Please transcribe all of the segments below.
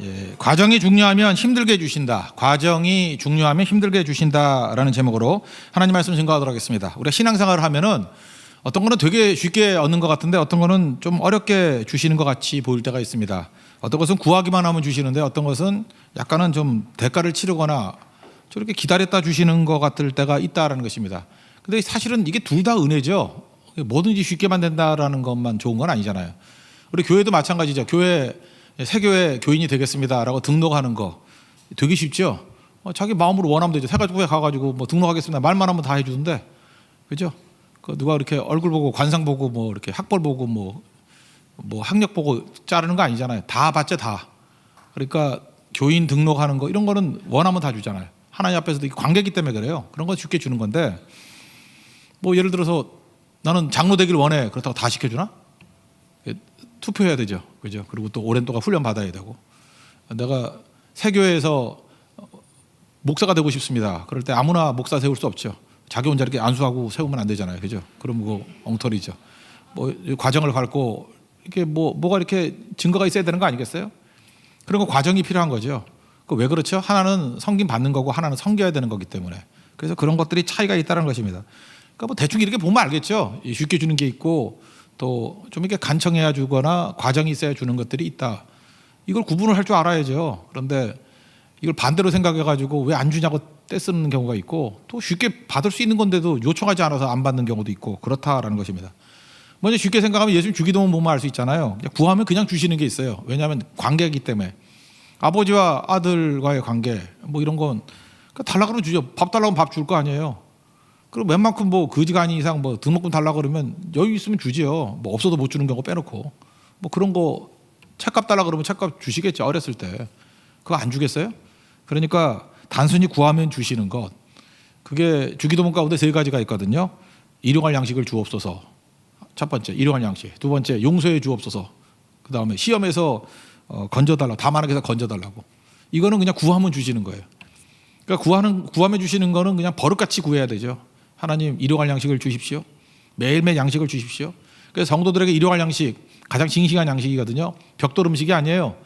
예, 과정이 중요하면 힘들게 해주신다. 과정이 중요하면 힘들게 해주신다라는 제목으로 하나님 말씀 증거하도록 하겠습니다. 우리가 신앙생활을 하면은 어떤 거는 되게 쉽게 얻는 것 같은데 어떤 거는 좀 어렵게 주시는 것 같이 보일 때가 있습니다. 어떤 것은 구하기만 하면 주시는데 어떤 것은 약간은 좀 대가를 치르거나 저렇게 기다렸다 주시는 것 같을 때가 있다라는 것입니다. 근데 사실은 이게 둘 다 은혜죠. 뭐든지 쉽게만 된다라는 것만 좋은 건 아니잖아요. 우리 교회도 마찬가지죠. 새교회 교인이 되겠습니다라고 등록하는 거 되게 쉽죠. 자기 마음으로 원하면 되죠. 새가지고에 가가지고 뭐 등록하겠습니다 말만 하면 다 해주던데, 그죠? 그 누가 이렇게 얼굴 보고 관상 보고 뭐 이렇게 학벌 보고 뭐 학력 보고 자르는 거 아니잖아요. 다 받죠, 다. 그러니까 교인 등록하는 거 이런 거는 원하면 다 주잖아요. 하나님 앞에서도 관계이기 때문에 그래요. 그런 거 쉽게 주는 건데, 뭐 예를 들어서 나는 장로 되길 원해. 그렇다고 다 시켜주나? 투표해야 되죠, 그죠? 그리고 또 오랜 동안 훈련 받아야 되고, 내가 새교회에서 목사가 되고 싶습니다. 그럴 때 아무나 목사 세울 수 없죠. 자기 혼자 이렇게 안수하고 세우면 안 되잖아요, 그죠? 그럼 그거 엉터리죠. 뭐 과정을 밟고 이렇게 뭐가 이렇게 증거가 있어야 되는 거 아니겠어요? 그런 거 과정이 필요한 거죠. 그 왜 그렇죠? 하나는 섬김 받는 거고 하나는 섬겨야 되는 거기 때문에. 그래서 그런 것들이 차이가 있다는 것입니다. 그러니까 뭐 대충 이렇게 보면 알겠죠. 쉽게 주는 게 있고 또 좀 이렇게 간청해야 주거나 과정이 있어야 주는 것들이 있다. 이걸 구분을 할 줄 알아야죠. 그런데 이걸 반대로 생각해가지고 왜 안 주냐고 떼쓰는 경우가 있고, 또 쉽게 받을 수 있는 건데도 요청하지 않아서 안 받는 경우도 있고 그렇다라는 것입니다. 먼저 쉽게 생각하면 예수님 주기도문 보면 알 수 있잖아요. 구하면 그냥 주시는 게 있어요. 왜냐하면 관계이기 때문에. 아버지와 아들과의 관계 뭐 이런 건 달라 그러면 주죠. 밥 달라고 하면 밥 줄 거 아니에요. 그리고 웬만큼 뭐 거지가 아닌 이상 뭐 등록금 달라 그러면 여유 있으면 주지요. 뭐 없어도 못 주는 경우 빼놓고 뭐 그런 거 책값 달라 그러면 책값 주시겠죠. 어렸을 때 그거 안 주겠어요? 그러니까 단순히 구하면 주시는 것, 그게 주기도문 가운데 세 가지가 있거든요. 일용할 양식을 주옵소서. 첫 번째 일용할 양식. 두 번째 용서해 주옵소서. 그 다음에 시험에서 건져달라고, 다만하게서 건져달라고. 이거는 그냥 구하면 주시는 거예요. 그러니까 구하면 주시는 거는 그냥 버릇같이 구해야 되죠. 하나님 일용할 양식을 주십시오. 매일매일 양식을 주십시오. 그래서 성도들에게 일용할 양식 가장 싱싱한 양식이거든요. 벽돌 음식이 아니에요.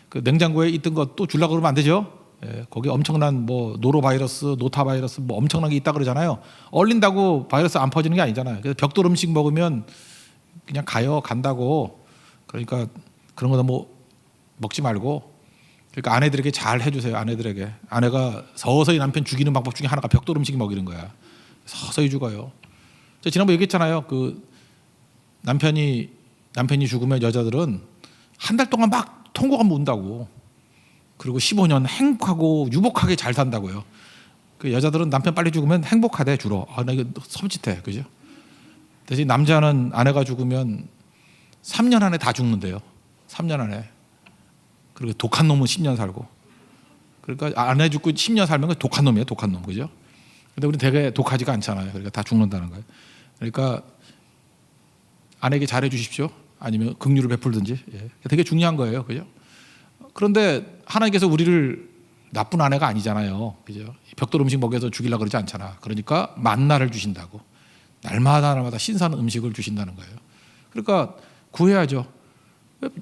그 냉장고에 있던 거 또 주려고 그러면 안 되죠. 예, 거기 엄청난 뭐 노로바이러스, 노타바이러스 뭐 엄청난 게 있다 그러잖아요. 얼린다고 바이러스 안 퍼지는 게 아니잖아요. 그래서 벽돌 음식 먹으면 그냥 간다고. 그러니까 그런 거도 뭐 먹지 말고. 그러니까 아내들에게 잘 해주세요. 아내가 서서히 남편 죽이는 방법 중에 하나가 벽돌 음식 먹이는 거야. 서서히 죽어요. 제가 지난번에 얘기했잖아요. 그 남편이 죽으면 여자들은 한 달 동안 막 통곡하면 운다고. 그리고 15년 행복하고 유복하게 잘 산다고요. 그 여자들은 남편 빨리 죽으면 행복하대 주로. 나 이거 섬찟해, 그죠? 대신 남자는 아내가 죽으면 3년 안에 다 죽는데요. 3년 안에. 그리고 독한 놈은 10년 살고. 그러니까 아내 죽고 10년 살면 독한 놈이에요, 독한 놈, 그죠? 근데 우리 되게 독하지가 않잖아요. 그러니까 다 죽는다는 거예요. 그러니까 아내에게 잘해 주십시오. 아니면 긍휼을 베풀든지. 예. 되게 중요한 거예요, 그죠? 그런데 하나님께서 우리를 나쁜 아내가 아니잖아요, 그죠? 벽돌 음식 먹여서 죽이려고 그러지 않잖아. 그러니까 만나를 주신다고. 날마다 신선한 음식을 주신다는 거예요. 그러니까 구해야죠.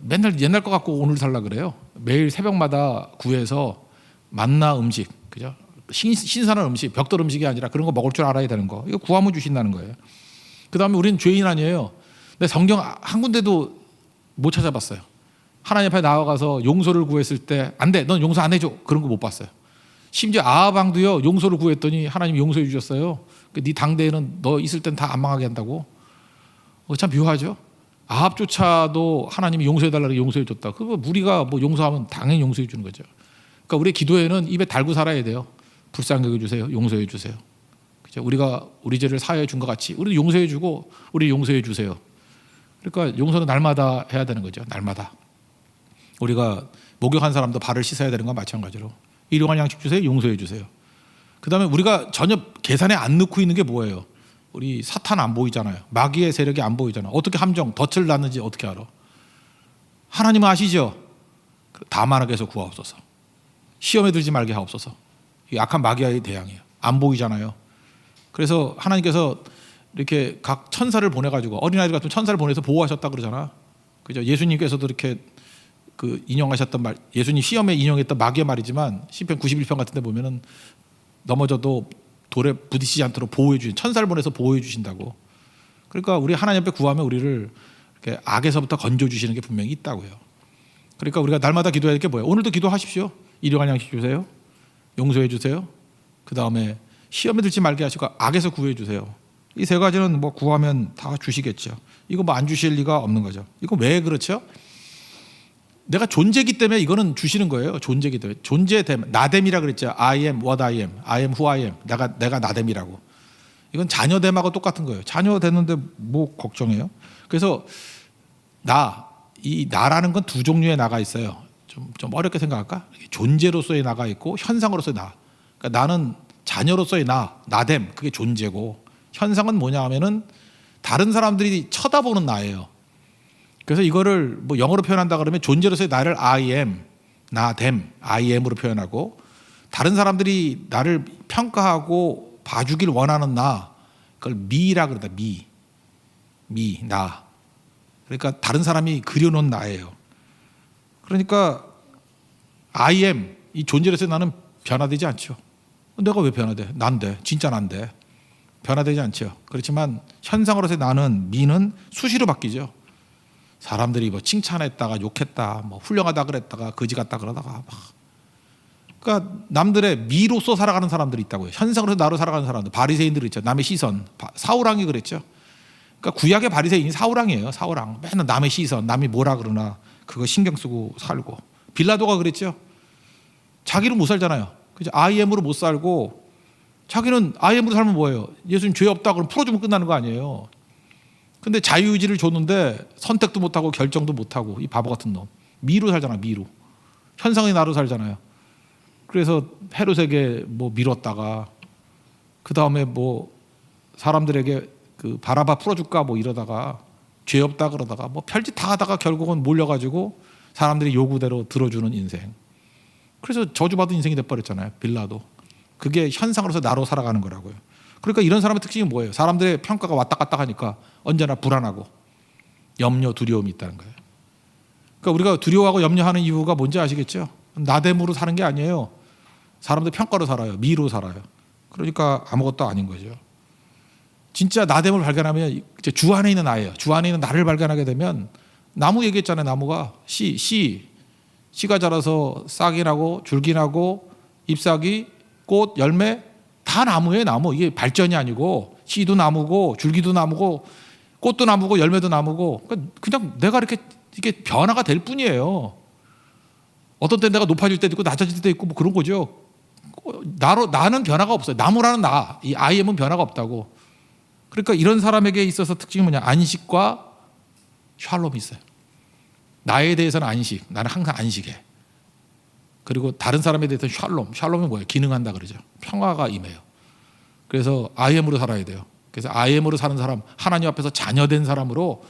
맨날 옛날 거 갖고 오늘 살라 그래요. 매일 새벽마다 구해서 만나 음식, 그죠? 신선한 음식, 벽돌 음식이 아니라 그런 거 먹을 줄 알아야 되는 거. 이거 구하면 주신다는 거예요. 그 다음에 우리는 죄인 아니에요. 근데 성경 한 군데도 못 찾아봤어요. 하나님 앞에 나와가서 용서를 구했을 때 안 돼, 넌 용서 안 해줘, 그런 거 못 봤어요. 심지어 아합 왕도요, 용서를 구했더니 하나님 용서해 주셨어요. 네 당대에는 너 있을 땐 다 안 망하게 한다고. 참 묘하죠. 아합조차도 하나님이 용서해달라고 용서해줬다. 그거 우리가 뭐 용서하면 당연히 용서해 주는 거죠. 그러니까 우리 기도에는 입에 달고 살아야 돼요. 불쌍히 여겨주세요. 용서해 주세요. 그죠? 우리가 우리 죄를 사하여 준 것 같이 우리 용서해 주고 우리 용서해 주세요. 그러니까 용서는 날마다 해야 되는 거죠. 날마다. 우리가 목욕한 사람도 발을 씻어야 되는 건 마찬가지로 일용할 양식 주세요. 용서해 주세요. 그 다음에 우리가 전혀 계산에 안 넣고 있는 게 뭐예요? 우리 사탄 안 보이잖아요. 마귀의 세력이 안 보이잖아요. 어떻게 함정, 덫을 놨는지 어떻게 알아? 하나님은 아시죠? 다만하게 해서 구하옵소서. 시험에 들지 말게 하옵소서. 이 악한 마귀와의 대항이에요. 안 보이잖아요. 그래서 하나님께서 이렇게 각 천사를 보내가지고, 어린아이들 같은 천사를 보내서 보호하셨다 그러잖아. 그죠? 예수님께서도 이렇게 그 인용하셨던 말, 예수님 시험에 인용했던 마귀의 말이지만 시편 91편 같은 데 보면은 넘어져도 돌에 부딪히지 않도록 보호해 주신, 천사를 보내서 보호해 주신다고. 그러니까 우리 하나님 앞에 구하면 우리를 이렇게 악에서부터 건져 주시는 게 분명히 있다고요. 그러니까 우리가 날마다 기도해야 될 게 뭐예요? 오늘도 기도하십시오. 일용할 양식 주세요. 용서해 주세요. 그다음에 시험에 들지 말게 하시고 악에서 구해 주세요. 이 세 가지는 뭐 구하면 다 주시겠죠. 이거 뭐 안 주실 리가 없는 거죠. 이거 왜 그렇죠? 내가 존재이기 때문에 이거는 주시는 거예요. 존재이기 때문에. 존재됨, 나됨이라 그랬죠. I am what I am. I am who I am. 내가 나됨이라고. 이건 자녀됨하고 똑같은 거예요. 자녀 됐는데 뭐 걱정해요? 그래서 이 나라는 건 두 종류의 나가 있어요. 좀 어렵게 생각할까? 존재로서의 나가 있고 현상으로서의 나. 그러니까 나는 자녀로서의 나됨, 그게 존재고, 현상은 뭐냐 하면은 다른 사람들이 쳐다보는 나예요. 그래서 이거를 뭐 영어로 표현한다 그러면 존재로서의 나를 I am, 나됨, I am으로 표현하고, 다른 사람들이 나를 평가하고 봐주길 원하는 나, 그걸 me라 그러다. me, 나. 그러니까 다른 사람이 그려놓은 나예요. 그러니까 I am, 이 존재로서의 나는 변화되지 않죠. 내가 왜 변화돼? 난데, 진짜 난데. 변화되지 않죠. 그렇지만 현상으로서의 나는, me는 수시로 바뀌죠. 사람들이 뭐 칭찬했다가 욕했다, 뭐 훌륭하다 그랬다가 거지 같다 그러다가 막. 그러니까 남들의 미로서 살아가는 사람들이 있다고요. 현상으로서 나로 살아가는 사람들, 바리새인들이 있죠. 남의 시선, 사울왕이 그랬죠. 그러니까 구약의 바리새인이 사울왕이에요. 사울왕. 맨날 남의 시선, 남이 뭐라 그러나 그거 신경 쓰고 살고. 빌라도가 그랬죠. 자기는 못 살잖아요. 그죠? I am으로 못 살고, 자기는 I am으로 살면 뭐예요? 예수님 죄 없다 그러면 풀어주면 끝나는 거 아니에요. 근데 자유의지를 줬는데 선택도 못하고 결정도 못하고, 이 바보 같은 놈. 미로 살잖아. 미로. 현상의 나로 살잖아요. 그래서 헤롯에게 뭐 밀었다가, 그 다음에 뭐 사람들에게 그 바라바 풀어줄까 뭐 이러다가, 죄 없다 그러다가 뭐 별짓 다 하다가 결국은 몰려가지고 사람들이 요구대로 들어주는 인생. 그래서 저주받은 인생이 돼버렸잖아요. 빌라도. 그게 현상으로서 나로 살아가는 거라고요. 그러니까 이런 사람의 특징이 뭐예요? 사람들의 평가가 왔다 갔다 하니까 언제나 불안하고 염려, 두려움이 있다는 거예요. 그러니까 우리가 두려워하고 염려하는 이유가 뭔지 아시겠죠? 나됨으로 사는 게 아니에요. 사람들 평가로 살아요. 미로 살아요. 그러니까 아무것도 아닌 거죠. 진짜 나됨을 발견하면 이제 주 안에 있는 나예요. 주 안에 있는 나를 발견하게 되면, 나무 얘기했잖아요. 나무가 씨가 자라서 싹이 나고 줄기 나고 잎사귀, 꽃, 열매 다 나무예요. 나무. 이게 발전이 아니고, 씨도 나무고 줄기도 나무고 꽃도 나무고 열매도 나무고, 그냥 내가 이게 변화가 될 뿐이에요. 어떤 때 내가 높아질 때도 있고 낮아질 때도 있고 뭐 그런 거죠. 나는 변화가 없어요. 나무라는 나, 이 I am은 변화가 없다고. 그러니까 이런 사람에게 있어서 특징이 뭐냐? 안식과 샬롬이 있어요. 나에 대해서는 안식, 나는 항상 안식해. 그리고 다른 사람에 대해서는 샬롬이 뭐예요? 기능한다 그러죠. 평화가 임해요. 그래서 I am으로 살아야 돼요. 그래서 I am으로 사는 사람, 하나님 앞에서 자녀된 사람으로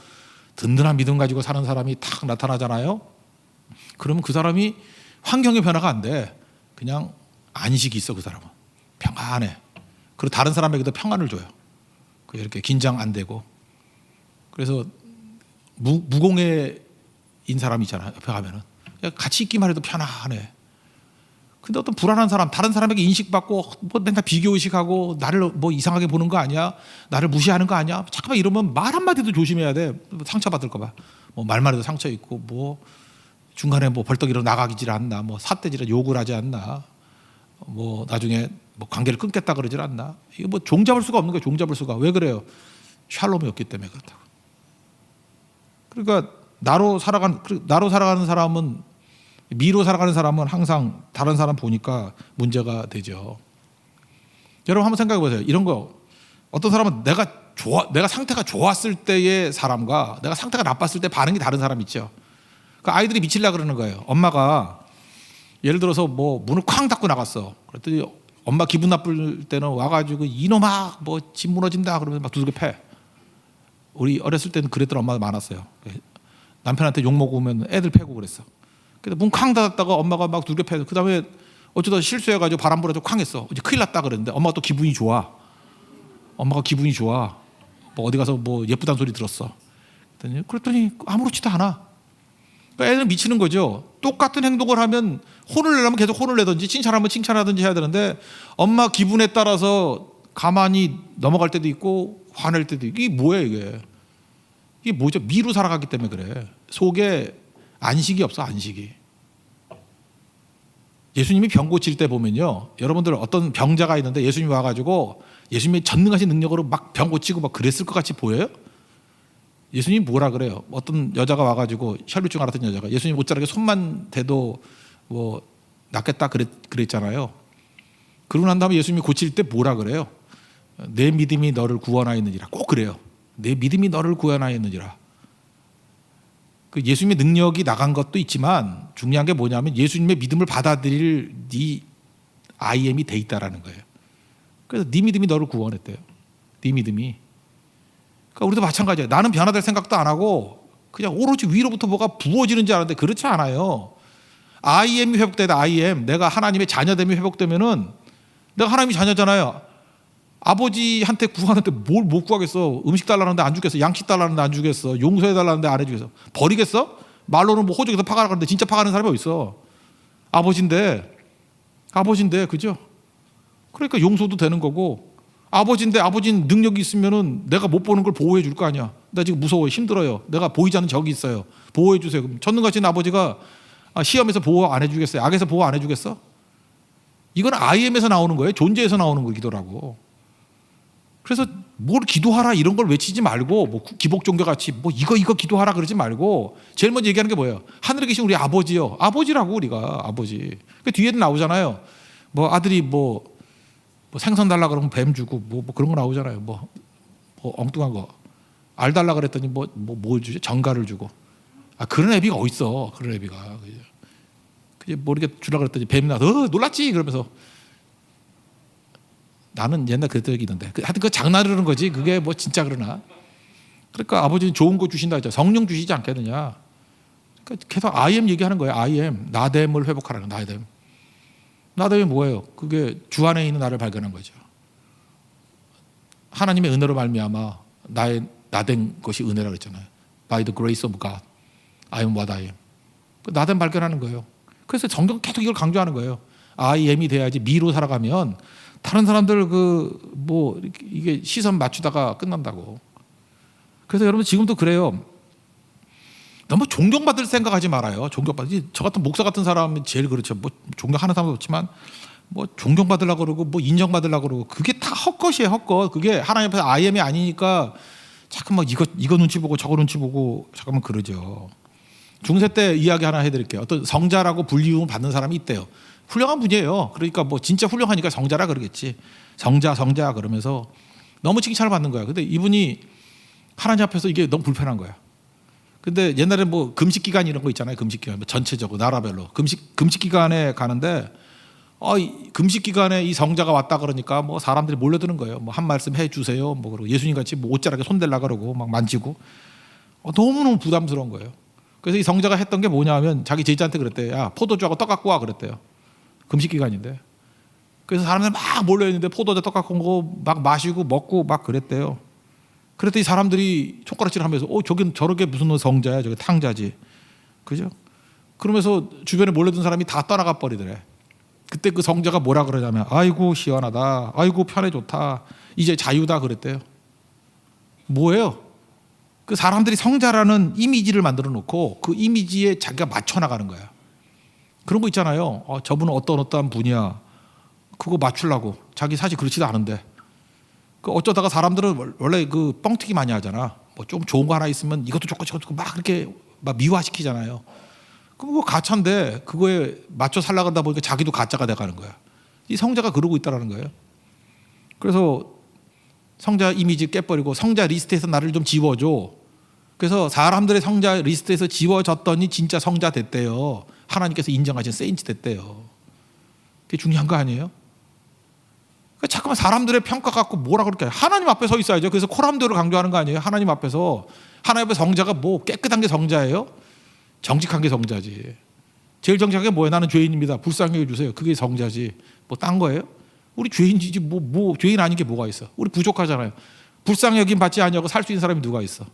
든든한 믿음 가지고 사는 사람이 탁 나타나잖아요. 그러면 그 사람이 환경의 변화가 안 돼. 그냥 안식이 있어. 그 사람은 평안해. 그리고 다른 사람에게도 평안을 줘요. 이렇게 긴장 안 되고. 그래서 무공해인 사람이 있잖아요. 옆에 가면은 같이 있기만 해도 편안해. 근데 어떤 불안한 사람, 다른 사람에게 인식받고 뭐 맨날 비교의식하고 나를 뭐 이상하게 보는 거 아니야? 나를 무시하는 거 아니야? 잠깐만 이러면 말 한마디도 조심해야 돼. 상처받을까 봐. 뭐 말만 해도 상처 있고, 뭐 중간에 뭐 벌떡 일어 나가기질 않나, 뭐 삿대질에 욕을 하지 않나, 뭐 나중에 뭐 관계를 끊겠다 그러질 않나. 이거 뭐 종잡을 수가 없는 거예요. 종잡을 수가. 왜 그래요? 샬롬이 없기 때문에 그렇다고. 그러니까 나로 살아가는 사람은, 미로 살아가는 사람은 항상 다른 사람 보니까 문제가 되죠. 여러분 한번 생각해 보세요. 이런 거, 어떤 사람은 내가 상태가 좋았을 때의 사람과 내가 상태가 나빴을 때 반응이 다른 사람 있죠. 그러니까 아이들이 미치려고 그러는 거예요. 엄마가 예를 들어서 뭐 문을 쾅 닫고 나갔어. 그랬더니 엄마 기분 나쁠 때는 와가지고 이놈아 뭐 집 무너진다 그러면서 막 두들겨 패. 우리 어렸을 때는 그랬던 엄마가 많았어요. 남편한테 욕 먹으면 애들 패고 그랬어. 그래서 문 쾅 닫았다가 엄마가 막 두들겨 패. 그 다음에 어쩌다 실수해가지고 바람 불어서 쾅 했어. 이제 큰일 났다 그랬는데 엄마가 또 기분이 좋아. 엄마가 기분이 좋아. 뭐 어디 가서 뭐 예쁘다는 소리 들었어. 그랬더니 아무렇지도 않아. 그러니까 애들은 미치는 거죠. 똑같은 행동을 하면 혼을 내려면 계속 혼을 내든지 칭찬하면 칭찬하든지 해야 되는데 엄마 기분에 따라서 가만히 넘어갈 때도 있고 화낼 때도 있고. 이게 뭐예요 이게? 이게 뭐죠? 미루 살아가기 때문에 그래. 속에 안식이 없어, 안식이. 예수님이 병 고칠 때 보면요, 여러분들 어떤 병자가 있는데 예수님이 와가지고 예수님의 전능하신 능력으로 막 병 고치고 막 그랬을 것 같이 보여요? 예수님이 뭐라 그래요? 어떤 여자가 와가지고 혈루증 앓았던 여자가 예수님 옷자락에 손만 대도 뭐 낫겠다 그랬잖아요. 그러고 난 다음에 예수님이 고칠 때 뭐라 그래요? 내 믿음이 너를 구원하였느니라. 꼭 그래요. 내 믿음이 너를 구원하였느니라. 그 예수님의 능력이 나간 것도 있지만 중요한 게 뭐냐면 예수님의 믿음을 받아들일 네 IM이 돼 있다라는 거예요. 그래서 네 믿음이 너를 구원했대요. 네 믿음이. 그러니까 우리도 마찬가지예요. 나는 변화될 생각도 안 하고 그냥 오로지 위로부터 뭐가 부어지는 줄 알았는데 그렇지 않아요. IM이 회복되다. IM. 내가 하나님의 자녀됨이 회복되면은 내가 하나님의 자녀잖아요. 아버지한테 구하는데 뭘 못 구하겠어. 음식 달라는데 안 주겠어. 양식 달라는데 안 주겠어. 용서해 달라는데 안 해주겠어. 버리겠어? 말로는 뭐 호적에서 파가라는데 진짜 파가는 사람이 어딨어. 아버지인데 그죠? 그러니까 용서도 되는 거고, 아버지인데 아버지는 능력이 있으면은 내가 못 보는 걸 보호해 줄 거 아니야. 나 지금 무서워요. 힘들어요. 내가 보이지 않는 적이 있어요. 보호해 주세요. 그럼 전능하신 아버지가 시험에서 보호 안 해주겠어요? 악에서 보호 안 해주겠어? 이건 IM에서 나오는 거예요. 존재에서 나오는 거 기도라고. 그래서 뭘 기도하라 이런 걸 외치지 말고 뭐 기복 종교 같이 뭐 이거 기도하라 그러지 말고 제일 먼저 얘기하는 게 뭐예요? 하늘에 계신 우리 아버지요. 아버지라고 우리가 아버지. 그 뒤에도 나오잖아요. 뭐 아들이 뭐 생선 달라 그러면 뱀 주고 뭐 그런 거 나오잖아요. 뭐 엉뚱한 거. 알 달라 그랬더니 뭘 주죠? 정갈을 주고. 그런 애비가 어딨어? 그런 애비가. 그게 모르게 주라 그랬더니 뱀이 나서 놀랐지 그러면서. 나는 옛날 그랬던 적이 있는데 하여튼 그 장난으로는 거지 그게 뭐 진짜 그러나. 그러니까 아버지는 좋은 거 주신다 했죠. 성령 주시지 않겠느냐. 그러니까 계속 IM 얘기하는 거예요. IM. 나됨을 회복하라는 나됨. 나됨이 뭐예요? 그게 주 안에 있는 나를 발견한 거죠. 하나님의 은혜로 말미암아 나의 나된 것이 은혜라고 그랬잖아요. By the grace of God, I am what I am. 나됨 발견하는 거예요. 그래서 성경 계속 이걸 강조하는 거예요. IM이 돼야지. 미로 살아가면 다른 사람들 이게 시선 맞추다가 끝난다고. 그래서 여러분 지금도 그래요. 너무 존경받을 생각하지 말아요. 저 같은 목사 같은 사람이 제일 그렇죠. 뭐 존경하는 사람도 없지만 뭐 존경받으려고 그러고 뭐 인정받으려고 그러고 그게 다 헛것이에요. 헛것. 그게 하나님 앞에서 IM이 아니니까 자꾸 막 이거 눈치 보고 저거 눈치 보고 잠깐만 그러죠. 중세 때 이야기 하나 해드릴게요. 어떤 성자라고 불리움을 받는 사람이 있대요. 훌륭한 분이에요. 그러니까 뭐 진짜 훌륭하니까 성자라 그러겠지. 성자 그러면서 너무 칭찬을 받는 거야. 근데 이분이 하나님 앞에서 이게 너무 불편한 거야. 근데 옛날에 뭐 금식 기간 이런 거 있잖아요. 금식 기간 전체적으로 나라별로 금식 기간에 가는데 금식 기간에 이 성자가 왔다 그러니까 뭐 사람들이 몰려드는 거예요. 뭐 한 말씀 해 주세요. 뭐 그러고 예수님 같이 뭐 옷자락에 손댈라 그러고 막 만지고 너무너무 부담스러운 거예요. 그래서 이 성자가 했던 게 뭐냐면 자기 제자한테 그랬대요. 야, 포도주하고 떡 갖고 와 그랬대요. 금식 기간인데. 그래서 사람들 막 몰려 있는데 포도주 떡 갖고 오고 막 마시고 먹고 막 그랬대요. 그랬더니 사람들이 손가락질하면서 저긴 저렇게 무슨 성자야, 저게 탕자지, 그죠? 그러면서 주변에 몰려든 사람이 다 떠나가 버리더래. 그때 그 성자가 뭐라 그러냐면 아이고 시원하다, 아이고 편해 좋다, 이제 자유다 그랬대요. 뭐예요? 그 사람들이 성자라는 이미지를 만들어 놓고 그 이미지에 자기가 맞춰 나가는 거야. 그런 거 있잖아요. 저분은 어떠한 분이야. 그거 맞추려고. 자기 사실 그렇지도 않은데. 그 어쩌다가 사람들은 원래 그 뻥튀기 많이 하잖아. 뭐 좀 좋은 거 하나 있으면 이것도 좋고 저것도 좋고 막 그렇게 막 미화시키잖아요. 그거 가짜인데 그거에 맞춰 살려고 하다 보니까 자기도 가짜가 돼가는 거야. 이 성자가 그러고 있다는 거예요. 그래서 성자 이미지 깨버리고 성자 리스트에서 나를 좀 지워줘. 그래서 사람들의 성자 리스트에서 지워졌더니 진짜 성자 됐대요. 하나님께서 인정하신 세인트 됐대요. 그게 중요한 거 아니에요? 잠깐만 사람들의 평가 갖고 뭐라 그럴까요? 하나님 앞에 서 있어야죠. 그래서 코람도를 강조하는 거 아니에요? 하나님 앞에서. 하나님 앞에 성자가 뭐 깨끗한 게 성자예요? 정직한 게 성자지. 제일 정직한 게 뭐예요? 나는 죄인입니다. 불쌍히 해주세요. 그게 성자지. 뭐 딴 거예요? 우리 죄인이지 뭐 죄인 아닌 게 뭐가 있어? 우리 부족하잖아요. 불쌍히 여김 받지 아니하고 살 수 있는 사람이 누가 있어?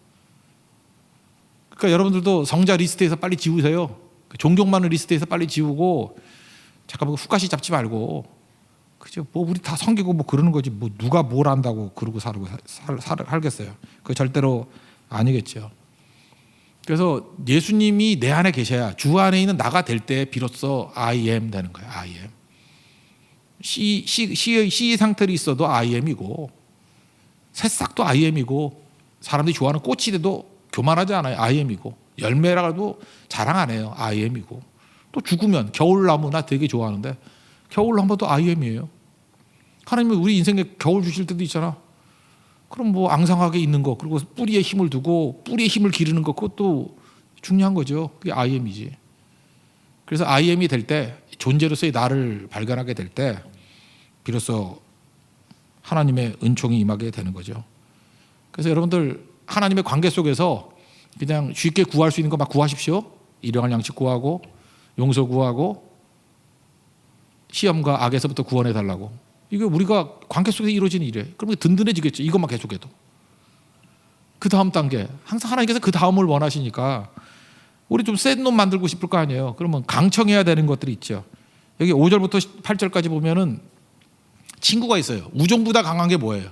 그러니까 여러분들도 성자 리스트에서 빨리 지우세요. 존경 많은 리스트에서 빨리 지우고 잠깐 후가시 잡지 말고, 그죠? 뭐 우리 다 섬기고 뭐 그러는 거지. 뭐 누가 뭘 안다고 그러고 살겠어요. 그 절대로 아니겠죠. 그래서 예수님이 내 안에 계셔야, 주 안에 있는 나가 될 때 비로소 I am 되는 거예요. I am. C의 상태로 있어도 I am이고, 새싹도 I am이고, 사람들이 좋아하는 꽃이 돼도 교만하지 않아요. I am이고, 열매라도 자랑 안 해요. I am이고, 또 죽으면 겨울나무 나 되게 좋아하는데 겨울나무도 I am이에요. 하나님은 우리 인생에 겨울 주실 때도 있잖아. 그럼 뭐 앙상하게 있는 거, 그리고 뿌리에 힘을 두고 뿌리에 힘을 기르는 거, 그것도 중요한 거죠. 그게 I am이지. 그래서 I am이 될 때, 존재로서의 나를 발견하게 될 때 비로소 하나님의 은총이 임하게 되는 거죠. 그래서 여러분들 하나님의 관계 속에서 그냥 쉽게 구할 수 있는 거 막 구하십시오. 일용할 양식 구하고, 용서 구하고, 시험과 악에서부터 구원해 달라고. 이게 우리가 관계 속에서 이루어지는 일이에요. 그러면 든든해지겠죠. 이것만 계속해도. 그 다음 단계, 항상 하나님께서 그 다음을 원하시니까 우리 좀 센 놈 만들고 싶을 거 아니에요. 그러면 강청해야 되는 것들이 있죠. 여기 5절부터 8절까지 보면은 친구가 있어요. 우정보다 강한 게 뭐예요?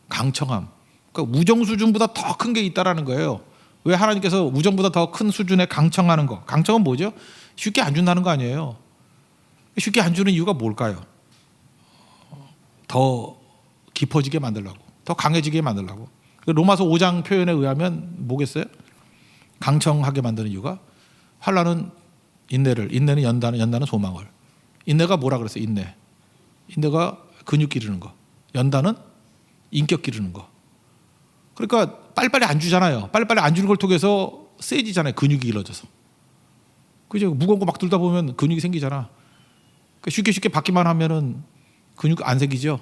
강청함. 그러니까 우정 수준보다 더 큰 게 있다라는 거예요. 왜 하나님께서 우정보다 더 큰 수준에 강청하는 거? 강청은 뭐죠? 쉽게 안 준다는 거 아니에요. 쉽게 안 주는 이유가 뭘까요? 더 깊어지게 만들려고, 더 강해지게 만들려고. 로마서 5장 표현에 의하면 뭐겠어요? 강청하게 만드는 이유가, 환난은 인내를, 인내는 연단은, 연단은 소망을. 인내가 뭐라 그랬어요? 인내가 근육 기르는 거, 연단은 인격 기르는 거. 그러니까 빨리빨리 안 주잖아요. 빨리빨리 안 주는 걸 통해서 세지잖아요. 근육이 길어져서. 그죠? 무거운 거 막 들다 보면 근육이 생기잖아. 그러니까 쉽게 받기만 하면은 근육 안 생기죠.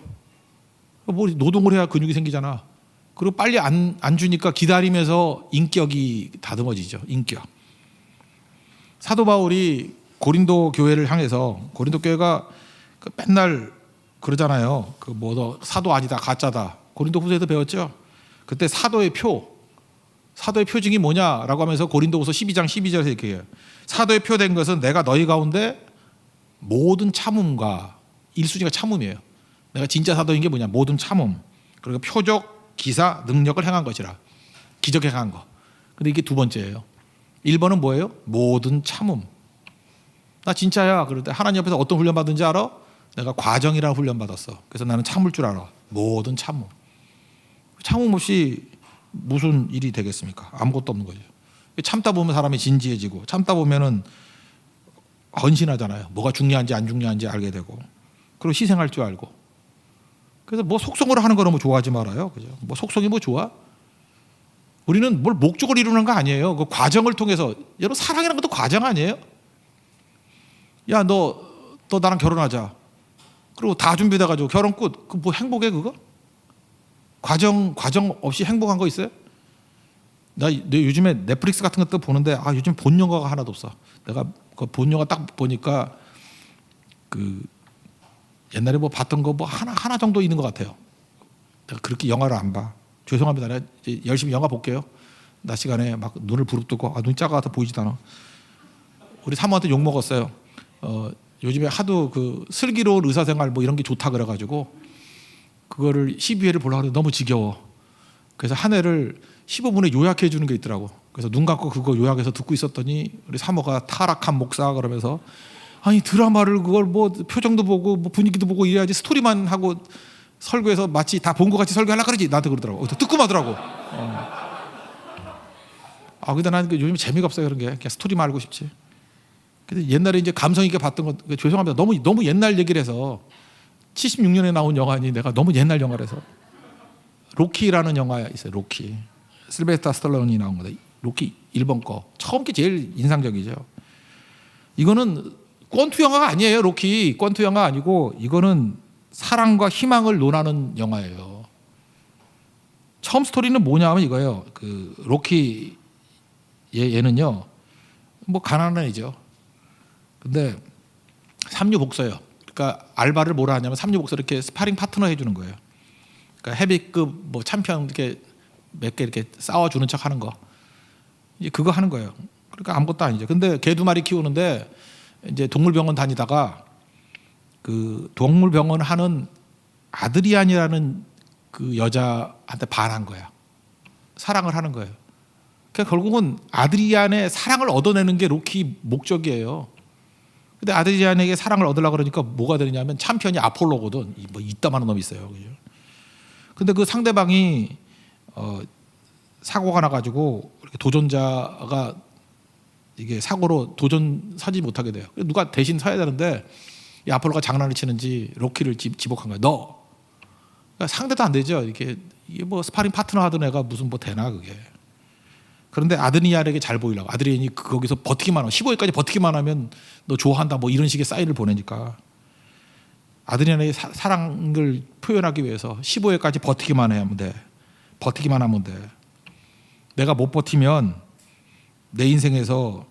뭐 노동을 해야 근육이 생기잖아. 그리고 빨리 안 주니까 기다리면서 인격이 다듬어지죠. 인격. 사도 바울이 고린도 교회를 향해서, 고린도 교회가 맨날 그러잖아요. 그 뭐 너 사도 아니다, 가짜다. 고린도 후서에도 배웠죠. 그때 사도의 표징이 뭐냐라고 하면서 고린도후서 12장 12절에서 이렇게 해요. 사도의 표 된 것은 내가 너희 가운데 모든 참음과, 1순위가 참음이에요. 내가 진짜 사도인 게 뭐냐? 모든 참음, 그리고 표적, 기사, 능력을 행한 것이라. 기적 행한 거. 근데 이게 두 번째예요. 1번은 뭐예요? 모든 참음. 나 진짜야. 그럴 때 하나님 옆에서 어떤 훈련 받은지 알아? 내가 과정이라는 훈련 받았어. 그래서 나는 참을 줄 알아. 모든 참음. 참음 없이 무슨 일이 되겠습니까? 아무것도 없는 거죠. 참다 보면 사람이 진지해지고, 참다 보면은 헌신하잖아요. 뭐가 중요한지 안 중요한지 알게 되고, 그리고 희생할 줄 알고. 그래서 뭐 속성으로 하는 거 너무 좋아하지 말아요. 그죠? 뭐 속성이 뭐 좋아? 우리는 뭘 목적을 이루는 거 아니에요. 그 과정을 통해서. 여러분, 사랑이라는 것도 과정 아니에요? 야, 너 나랑 결혼하자. 그리고 다 준비돼가지고 결혼 끝. 그 뭐 행복해 그거? 과정 없이 행복한 거 있어요? 나 요즘에 넷플릭스 같은 것도 보는데 요즘 본 영화가 하나도 없어. 내가 그 본 영화 딱 보니까 그 옛날에 뭐 봤던 거 뭐 하나 정도 있는 것 같아요. 내가 그렇게 영화를 안 봐. 죄송합니다. 내가 이제 열심히 영화 볼게요. 낮 시간에 막 눈을 부릅뜨고 눈이 작아서 보이지도 않아. 우리 사모한테 욕 먹었어요. 요즘에 하도 그 슬기로운 의사생활 뭐 이런 게 좋다 그래가지고 그거를 12회를 보려고 하는데 너무 지겨워. 그래서 한 회를 15분에 요약해 주는 게 있더라고. 그래서 눈 감고 그거 요약해서 듣고 있었더니 우리 사모가 타락한 목사 그러면서 아니 드라마를 그걸 뭐 표정도 보고 뭐 분위기도 보고 이래야지 스토리만 하고 설교해서 마치 다 본 것 같이 설교하려고 그러지. 나한테 그러더라고. 뜨끔하더라고. 근데 나는 요즘 재미가 없어요 그런 게. 그냥 스토리만 알고 싶지. 근데 옛날에 이제 감성 있게 봤던 것, 죄송합니다. 너무 옛날 얘기를 해서 76년에 나온 영화니 내가 너무 옛날 영화를 해서. 로키라는 영화 있어요. 로키. 실베스타 스탈론이 나온 거다. 로키 1번 거. 처음 게 제일 인상적이죠. 이거는 권투 영화가 아니에요. 로키 권투 영화 아니고 이거는 사랑과 희망을 논하는 영화예요. 처음 스토리는 뭐냐면 이거예요. 그 로키 얘는요. 뭐 가난한 애죠. 근데 삼류복서예요. 그러니까 알바를 뭐라 하냐면 삼류복서 이렇게 스파링 파트너 해주는 거예요. 그러니까 헤비급 뭐 챔피언 이렇게 몇 개 이렇게 싸워주는 척하는 거. 이제 그거 하는 거예요. 그러니까 아무것도 아니죠. 근데 개 2마리 키우는데 이제 동물병원 다니다가 그 동물병원 하는 아드리안이라는 그 여자한테 반한 거야. 사랑을 하는 거예요. 그러니까 결국은 아드리안의 사랑을 얻어내는 게 로키 목적이에요. 근데 아드리안에게 사랑을 얻으려고 그러니까 뭐가 되느냐면 챔피언이 아폴로거든. 뭐 이따만한 놈이 있어요. 그죠? 근데 그 상대방이 사고가 나가지고 이렇게 도전자가 이게 사고로 도전 서지 못하게 돼요. 누가 대신 서야 되는데 이 아폴로가 장난을 치는지 로키를 지목한 거야. 너. 그러니까 상대도 안 되죠. 이게 뭐 스파링 파트너 하던 애가 무슨 뭐 되나 그게. 그런데 아드리안에게 잘 보이려고. 아드리안이 거기서 버티기만 하면 15회까지 버티기만 하면 너 좋아한다 뭐 이런 식의 사인을 보내니까 아드리안에게 사랑을 표현하기 위해서 15회까지 버티기만 하면 돼. 버티기만 하면 돼. 내가 못 버티면 내 인생에서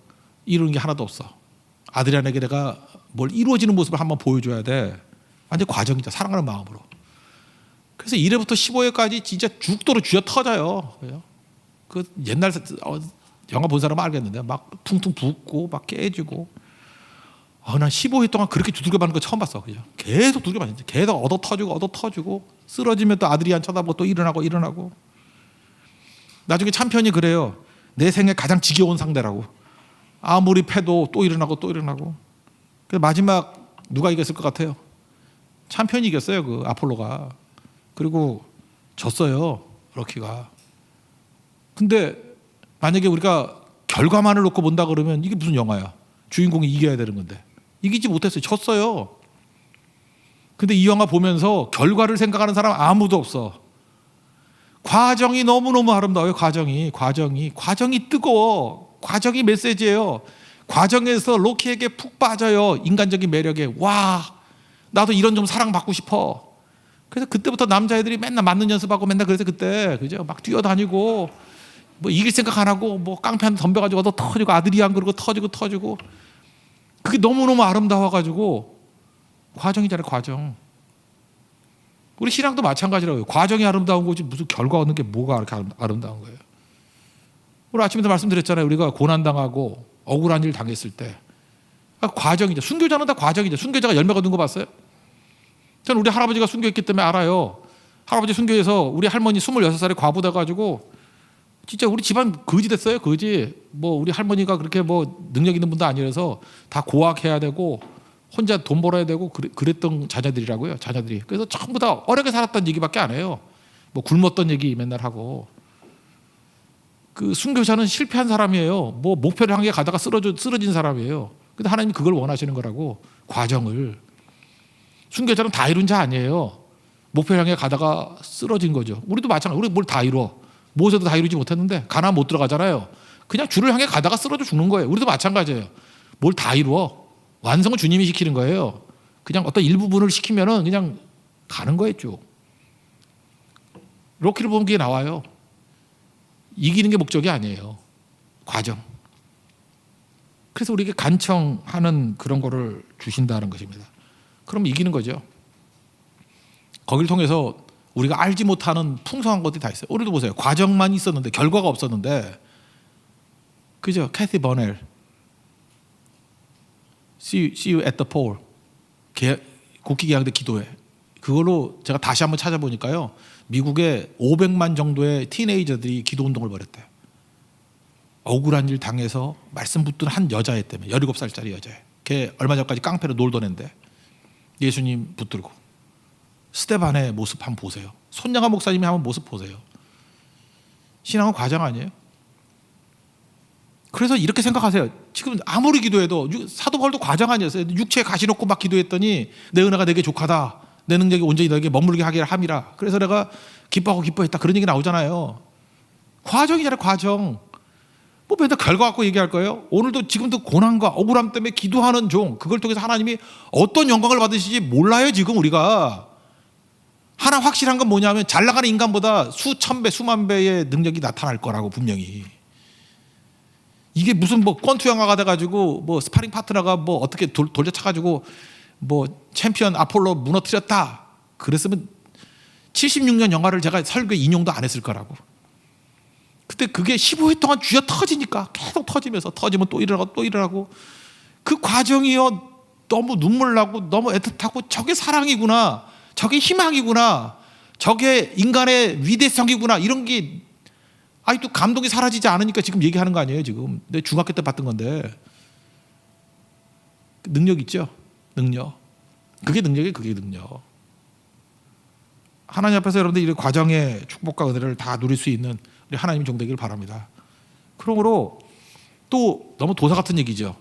이루는 게 하나도 없어. 아드리안에게 내가 뭘 이루어지는 모습을 한번 보여줘야 돼. 완전 과정이죠. 사랑하는 마음으로. 그래서 1회부터 15회까지 진짜 죽도록 쥐어 터져요. 그 옛날 영화 본 사람은 알겠는데 막 퉁퉁 붓고 막 깨지고. 난 15회 동안 그렇게 두들겨 맞는 거 처음 봤어. 그죠? 계속 두들겨 맞는지. 계속 얻어 터지고 쓰러지면 또 아드리안 쳐다보고 또 일어나고. 나중에 챔피언이 그래요. 내 생애 가장 지겨운 상대라고. 아무리 패도 또 일어나고. 그래서 마지막 누가 이겼을 것 같아요? 챔피언이 이겼어요. 그 아폴로가. 그리고 졌어요. 로키가. 근데 만약에 우리가 결과만을 놓고 본다 그러면 이게 무슨 영화야? 주인공이 이겨야 되는 건데. 이기지 못했어요. 졌어요. 근데 이 영화 보면서 결과를 생각하는 사람 아무도 없어. 과정이 너무너무 아름다워요. 과정이 뜨거워. 과정이 메시지예요. 과정에서 로키에게 푹 빠져요. 인간적인 매력에. 와, 나도 이런 좀 사랑받고 싶어. 그래서 그때부터 남자애들이 맨날 맞는 연습하고 맨날 그래서 그때 그죠? 막 뛰어다니고 뭐 이길 생각 안 하고 뭐 깡패 한 덤벼가지고 얻어 터지고 아드리안 그러고 터지고 그게 너무너무 아름다워가지고 과정이잖아요. 과정. 우리 신앙도 마찬가지라고요. 과정이 아름다운 거지 무슨 결과 얻는 게 뭐가 그렇게 아름다운 거예요. 오늘 아침에도 말씀드렸잖아요. 우리가 고난당하고 억울한 일 당했을 때 과정이죠. 순교자는 다 과정이죠. 순교자가 열매 거둔 거 봤어요? 저는 우리 할아버지가 순교했기 때문에 알아요. 할아버지 순교해서 우리 할머니 26살에 과부 돼가지고 진짜 우리 집안 거지 됐어요. 거지. 뭐 우리 할머니가 그렇게 뭐 능력 있는 분도 아니라서 다 고학해야 되고 혼자 돈 벌어야 되고 그랬던 자녀들이라고요. 자녀들이. 그래서 전부 다 어렵게 살았던 얘기밖에 안 해요. 뭐 굶었던 얘기 맨날 하고. 그 순교자는 실패한 사람이에요. 뭐 목표를 향해 가다가 쓰러진 사람이에요. 근데 하나님이 그걸 원하시는 거라고. 과정을. 순교자는 다 이룬 자 아니에요. 목표를 향해 가다가 쓰러진 거죠. 우리도 마찬가지. 우리 뭘 다 이뤄. 모세도 다 이루지 못했는데 가나안 못 들어가잖아요. 그냥 줄을 향해 가다가 쓰러져 죽는 거예요. 우리도 마찬가지예요. 뭘 다 이루어. 완성은 주님이 시키는 거예요. 그냥 어떤 일부분을 시키면은 그냥 가는 거예요. 쭉. 로키를 보면 그게 나와요. 이기는 게 목적이 아니에요. 과정. 그래서 우리에게 간청하는 그런 거를 주신다는 것입니다. 그럼 이기는 거죠. 거기를 통해서 우리가 알지 못하는 풍성한 것들이 다 있어요. 오늘도 보세요. 과정만 있었는데 결과가 없었는데 그죠? 캐티 버넬 See you at the pole. 국기 개항대 기도회. 그걸로 제가 다시 한번 찾아보니까요. 미국에 500만 정도의 티네이저들이 기도운동을 벌였대요. 억울한 일 당해서 말씀 붙든 한 여자애 때문에 17살짜리 여자애. 걔 얼마 전까지 깡패로 놀던 애인데 예수님 붙들고 스데반의 모습 한번 보세요. 손양아 목사님이 한번 모습 보세요. 신앙은 과정 아니에요? 그래서 이렇게 생각하세요. 지금 아무리 기도해도 사도 바울도 과정 아니었어요. 육체에 가시 놓고 막 기도했더니 내 은혜가 내게 족하다. 내 능력이 온전히 너에게 머물게 하기를 함이라. 그래서 내가 기뻐하고 기뻐했다. 그런 얘기 나오잖아요. 과정이잖아요. 과정. 뭐 맨날 결과 갖고 얘기할 거예요? 오늘도 지금도 고난과 억울함 때문에 기도하는 종, 그걸 통해서 하나님이 어떤 영광을 받으시지 몰라요. 지금 우리가. 하나 확실한 건 뭐냐면 잘 나가는 인간보다 수천 배 수만 배의 능력이 나타날 거라고. 분명히 이게 무슨 뭐 권투 영화가 돼가지고 뭐 스파링 파트너가 뭐 어떻게 돌려차가지고 뭐 챔피언 아폴로 무너뜨렸다 그랬으면 76년 영화를 제가 설교 인용도 안 했을 거라고. 그때 그게 15회 동안 쥐어 터지니까 계속 터지면서 터지면 또 일어나고 또 일어나고 그 과정이요 너무 눈물 나고 너무 애틋하고 저게 사랑이구나, 저게 희망이구나, 저게 인간의 위대성이구나, 이런 게 아직도 감동이 사라지지 않으니까 지금 얘기하는 거 아니에요. 지금 내 중학교 때 봤던 건데. 능력 있죠? 능력. 그게 능력이에요. 그게 능력. 하나님 앞에서 여러분들 이 과정의 축복과 은혜를 다 누릴 수 있는 우리 하나님 종되기를 바랍니다. 그러므로 또 너무 도사 같은 얘기죠.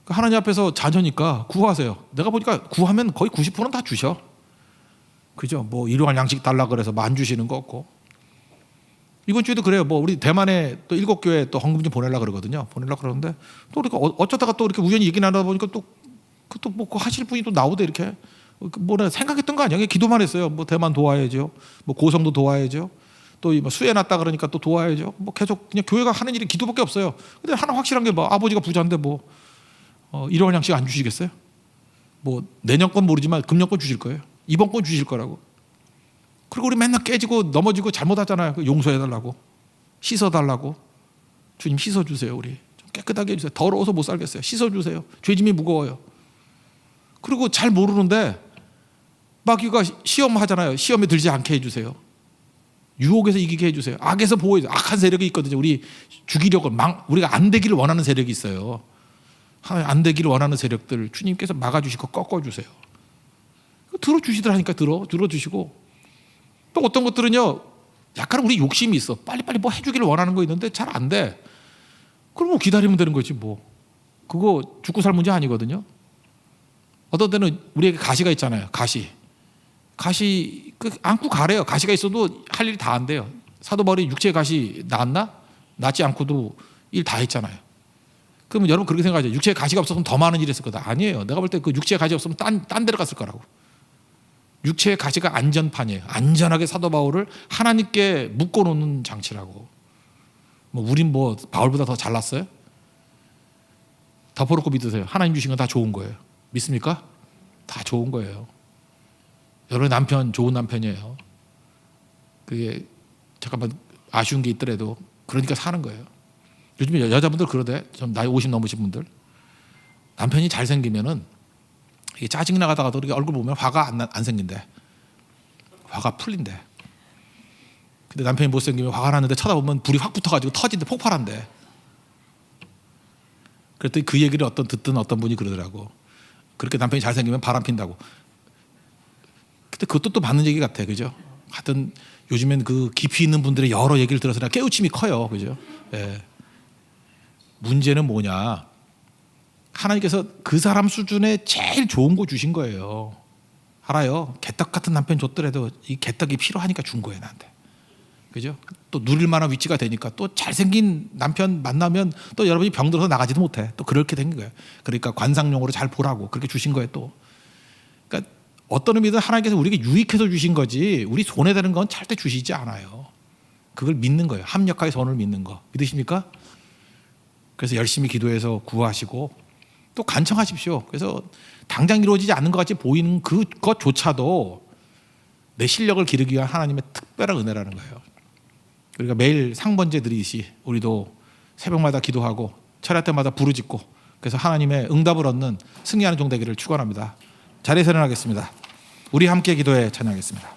하나님 앞에서 자녀니까 구하세요. 내가 보니까 구하면 거의 90%는 다 주셔. 그죠? 뭐 일용할 양식 달라 그래서 만 주시는 거 없고. 이번 주에도 그래요. 뭐 우리 대만에 또 7교회 또 헌금 좀 보내려고 그러거든요. 보내려고 그러는데 또 이렇게 어쩌다가 또 이렇게 우연히 얘기 나누다 보니까 또 뭐 하실 분이 또 나오대 이렇게. 뭐라 생각했던 거 아니야? 그냥 기도만 했어요. 뭐 대만 도와야죠. 뭐 고성도 도와야죠. 또 수해 났다 그러니까 또 도와야죠. 뭐 계속 그냥 교회가 하는 일이 기도밖에 없어요. 근데 하나 확실한 게 뭐 아버지가 부자인데 뭐 일용할 양식 안 주시겠어요? 뭐 내년 건 모르지만 금년 건 주실 거예요. 이번 건 주실 거라고. 그리고 우리 맨날 깨지고 넘어지고 잘못하잖아요. 용서해달라고, 씻어달라고. 주님 씻어주세요. 우리 좀 깨끗하게 해주세요. 더러워서 못 살겠어요. 씻어주세요. 죄짐이 무거워요. 그리고 잘 모르는데 막 이거 시험 하잖아요. 시험에 들지 않게 해주세요. 유혹에서 이기게 해주세요. 악에서 보호해주세요. 악한 세력이 있거든요. 우리 죽이려고 우리가 안 되기를 원하는 세력이 있어요. 안 되기를 원하는 세력들 주님께서 막아주시고 꺾어주세요. 들어주시더라니까. 들어주시고 또 어떤 것들은요 약간 우리 욕심이 있어. 빨리빨리 뭐 해주기를 원하는 거 있는데 잘 안 돼. 그럼 뭐 기다리면 되는 거지 뭐. 그거 죽고 살 문제 아니거든요. 어떤 때는 우리에게 가시가 있잖아요. 가시 안고 가래요. 가시가 있어도 할 일이 다 안 돼요. 사도 바울이 육체의 가시 낫나? 낫지 않고도 일 다 했잖아요. 그러면 여러분 그렇게 생각하죠. 육체의 가시가 없었으면 더 많은 일을 했을 거다. 아니에요. 내가 볼 때 그 육체의 가시 없으면 딴 데로 갔을 거라고. 육체의 가시가 안전판이에요. 안전하게 사도 바울을 하나님께 묶어놓는 장치라고. 뭐 우린 뭐 바울보다 더 잘났어요? 덮어놓고 믿으세요. 하나님 주신 건 다 좋은 거예요. 믿습니까? 다 좋은 거예요. 여러분 남편 좋은 남편이에요. 그게 잠깐만 아쉬운 게 있더라도 그러니까 사는 거예요. 요즘에 여자분들 그러대. 좀 나이 50 넘으신 분들 남편이 잘생기면은 이게 짜증이 나가다가도 이렇게 얼굴 보면 화가 안 생긴대. 화가 풀린대. 근데 남편이 못생기면 화가 나는데 쳐다보면 불이 확 붙어가지고 터진대. 폭발한대. 그랬더니 그 얘기를 듣던 어떤 분이 그러더라고. 그렇게 남편이 잘생기면 바람 핀다고. 근데 그것도 또 맞는 얘기 같아. 그죠? 하여튼 요즘엔 그 깊이 있는 분들의 여러 얘기를 들어서 깨우침이 커요. 그죠? 예. 문제는 뭐냐? 하나님께서 그 사람 수준에 제일 좋은 거 주신 거예요. 알아요? 개떡 같은 남편 줬더라도 이 개떡이 필요하니까 준 거예요, 나한테. 그죠? 또 누릴 만한 위치가 되니까 또 잘생긴 남편 만나면 또 여러분이 병들어서 나가지도 못해. 또 그렇게 된 거예요. 그러니까 관상용으로 잘 보라고 그렇게 주신 거예요, 또. 그러니까 어떤 의미든 하나님께서 우리에게 유익해서 주신 거지 우리 손해 되는 건 절대 주시지 않아요. 그걸 믿는 거예요. 합력하게 선을 믿는 거. 믿으십니까? 그래서 열심히 기도해서 구하시고 또 간청하십시오. 그래서 당장 이루어지지 않는 것 같이 보이는 그것조차도 내 실력을 기르기 위한 하나님의 특별한 은혜라는 거예요. 우리가 매일 상번제 드리듯이 우리도 새벽마다 기도하고 철야 때마다 부르짖고 그래서 하나님의 응답을 얻는 승리하는 종 되기를 축원합니다. 자리에서 일어나겠습니다. 우리 함께 기도해 찬양하겠습니다.